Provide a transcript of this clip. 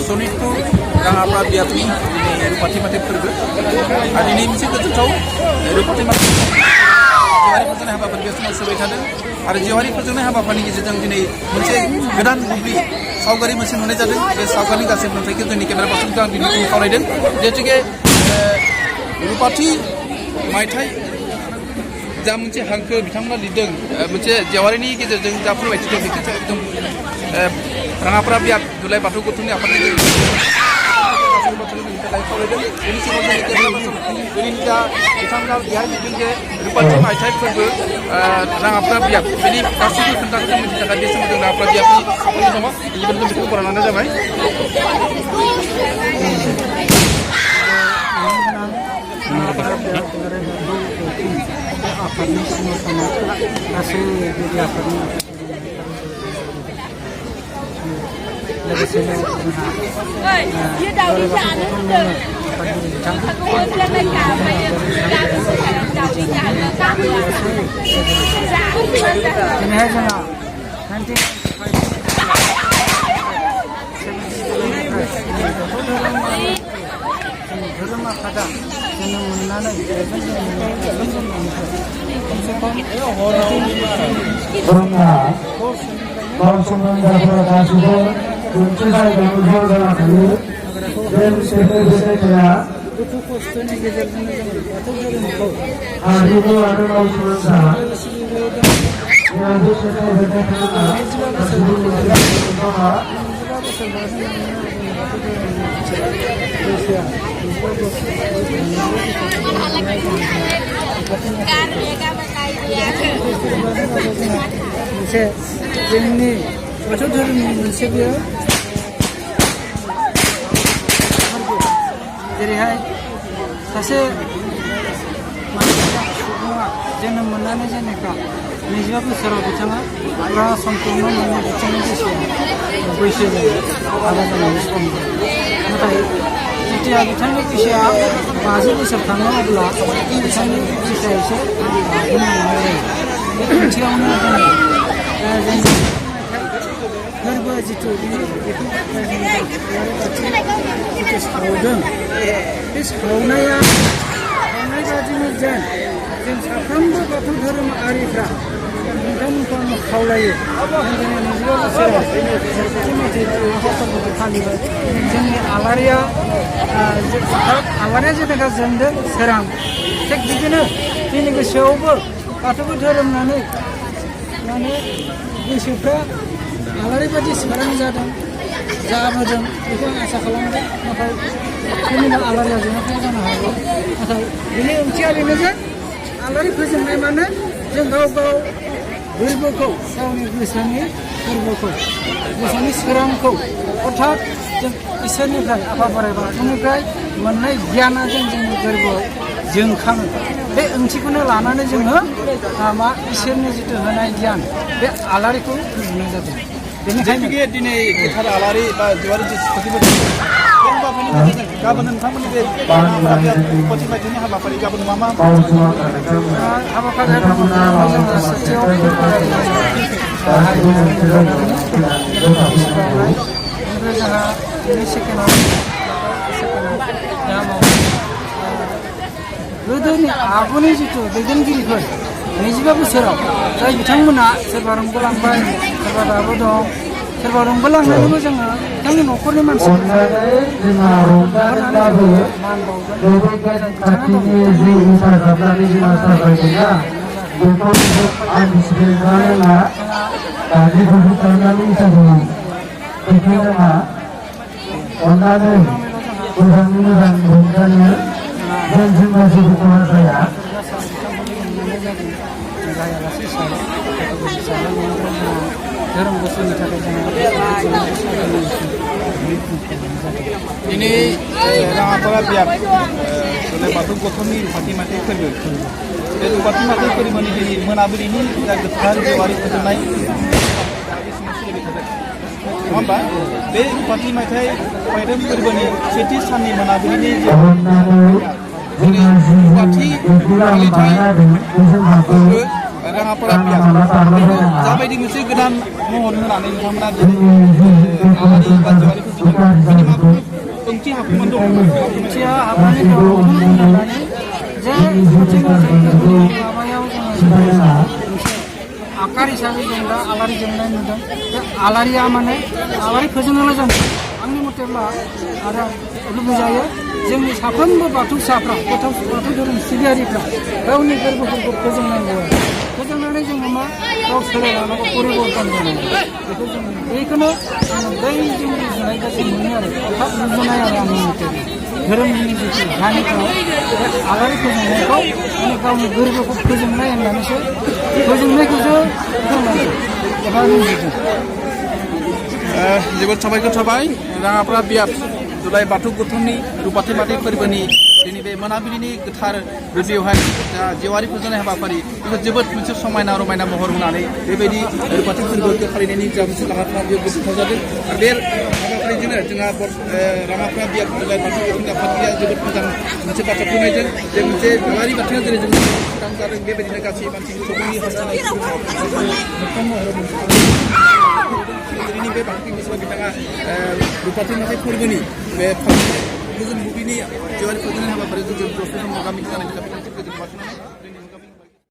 सनितपुर राङापारा बियाबनि रुपाथि माथि फोरबो आरो दिनै मोनसे गोजोनथाव रुपाथि माथि जेवारि फोजोंनाय हाबाफारि बे समाव सोलिबाय थादों आरो जेवारि फोजोंनाय हाबाफारिनि गेजेरजों दिनै मोनसे गोदान बुब्लि सावगारि मोनसे नुनाय जादों बे सावगारिनि गासै नुथायखौ जोंनि केमेरा पार्सनखौ आं दिनै खावलायदों जेहेतुके रुपाथि मायथाइ जा मोनसे हांखो बिथांमोना लिरदों मोनसे जेवारिनि गेजेरजों जा फोरमायथिदों बेखौ एकदम राङापारा बियाब दुलाय बाथौ गौथुमनि आफादगिरि खावलायदों बेनि सिगाङाव जोंनि जा बिथांमोना बेहाय लिरदों जे रुपाथि मायथाइ फोरबो राङापारा बियाब बेनि गासैबो खोन्थाखौ जों मिथिनो थाखाय बे समाव जों राङापारा बियाबनि दङ बेनिफ्राय जों बेखौ बरायनानै जाबाय आफादनि सिङाव थानाय गासै गुदि आफादनि लोगोसेनो दिनैहाय जोंहा धोरोम आफादा जोङो मोननानै गावसोरफोरा गासिबो मोनसे जायगायाव ज' जाना थायो बे बेरायनाया दुखु खस्थ'नि गेजेरजों जोङो बाथौ धोरोमखौ हारिमु आरो गावसोरहा मोनसे जोंनि बाथौ धोरोमनि मोनसे बेयो जेरैहाय सासे सुबुङा जोनोम मोननानै जेनेबा 25 बोसोराव बिथाङा फुरा सम्पूर्ण मोननाय बिथांनि बैसो जायो हाबा जानायनि सम नाथाय जेथिया बिथांनि बैसोआ 50 बोसोर थाङो अब्ला बिथांनि बैसोआ एसे बारहोलांनाय जायो बे ओंथियावनो जोंनि फोरबो जिथु बेखौ जिथु सावदों बे सावनाय बादिनो जेन जों साफ्रोमबो बाथौ धोरोमारिफ्रा नोंथांमोनखौ आं खावलायो जोंनि 25 बोसोराव फालिबाय जोंनि आलारिया जेनेबा जोंदों सोरां थिग बिदिनो जोंनि गोसोआवबो बाथौ धोरोम होननानै माने गोसोफ्रा आलारि बादि सोरां जादों जाबोदों बेखौ आं आसा खालामदों नाथाय सोरनिबा आलारिया जोङाखै जानो हागौ नाथाय बेनि ओंथिया बेनो जे आलारि फोजोंनाय माने जों गाव गाव गोरबोखौ गावनि गोसोनि गोरबोखौ गोसोनि सोरांखौ अर्थात जों इसोरनिफ्राय आफा बोराइ बाथौनिफ्राय मोननाय गियाना जोंनि गोरबोआव जोंखाङो बे ओंथिखौनो लानानै जोङो इसोरनि जिथु होनाय गियान बे आलारिखौ फोजोंनाय जादों बेनिखायनो दिनै गोथार आलारि बा जेवारि गाबोन नोंथांमोननि बे रुपाथि मायथाइनि हाबाफारि गाबोन मा मा हाबाफारिया दङ जोङो सेथियाव ओमफ्राय जोंहा बेनि सेकेन्डआव गोदोनि आगुनि जिथु दैदेनगिरिफोर 25 बोसोराव जाय बिथांमोना सोरबा रुंग'लांबाय सोरबा दाबो दं सोरबा रुंग'लांनानैबो जोङो बिथांनि न'खरनि मानसिफोरा धोरोम बोसोरनि थाखाय दिनै राङापारा बियाब बाथौ गौथुमनि रुपाथि मायथाइ फोरबो बे रुपाथि मायथाइ फोरबोनि दिनै मोनाबिलिनि जा गोथार जेवारि फोजोंनाय सोलिबाय थादों नङा होमबा बे रुपाथि मायथाइ फोरबोनि सेथि साननि मोनाबिलिनि रुपाथि फालिथाय फोरबो राङापारा बियाब जाबायदि मोनसे गोदान महर होनानै नोंथांमोना दिनै आलारि बा जेवारिखौ बेनि मोनसेया हाबानि दावखौनो बुंनानै जे माबायाव जोङो आकार हिसाबै जों दा आलारि जोंनाय नुदों बे आलारिया माने आलारि फोजोंनायल' जों आंनि मथेब्ला आरो लुबैजायो जोंनि साफ्रोमबो बाथौसाफ्रा बाथौ धोरोम सिबियारिफ्रा गावनि गोरबोफोरखौ फोजोंनांगौ फोजोंनानै जोङो मा गाव सोलायलांनांगौ परिबर्तन जानांगौ बेखौनो आङो बै जों रुजुनाय गासै मोनो आरो थाब रुजुनाय आरो आंनि मथेब्ला धोरोमनि जिथु ध्यानखौ आलारि फोजोंनायखौ माने गावनि गोरबोखौ फोजोंनाय होननानैसो फोजोंनायखौसो बुंनांगौ एबा रुजुदों जोबोद साबायखर थाबाय राङापारा बियाब जुलाइ बाथौ गौथुमनि रुपाथि माथि फोरबोनि दिनै बे मोनाबिलिनि गोथार बुब्लियावहाय जा जेवारि फोजोंनाय हाबाफारि बेखौ जोबोद मोनसे समायना रमायना महर होनानै बेबायदि रुपाथि फोरबोखौ फालिनायनि जा मोनसे लाहार बेयाव गोसोखां जादों आरो बे हाबाफारिजोंनो जोंहा राङापारा बियाब जुलाइ बाथौ गौथुमनि आफादगिरिया जोबोद मोजां मोनसे बाथ्रा फोरमायदों जे मोनसे आलारि बाथिया जेरै जों मोजां जादों बेबायदिनो गासै मानसिनि सुबुंनि हास्थायनाय दिनैनि बे बाथौ मिसनाव बिथाङा रुपाथि माथि फोरबोनि बे गोजोन बुब्लिनि जेवारि फोजोंनाय हाबाफारिजों जों प्रफेसर गामिनि जानायनि थाखाय बिथांखौ गोजोन बावहरनाय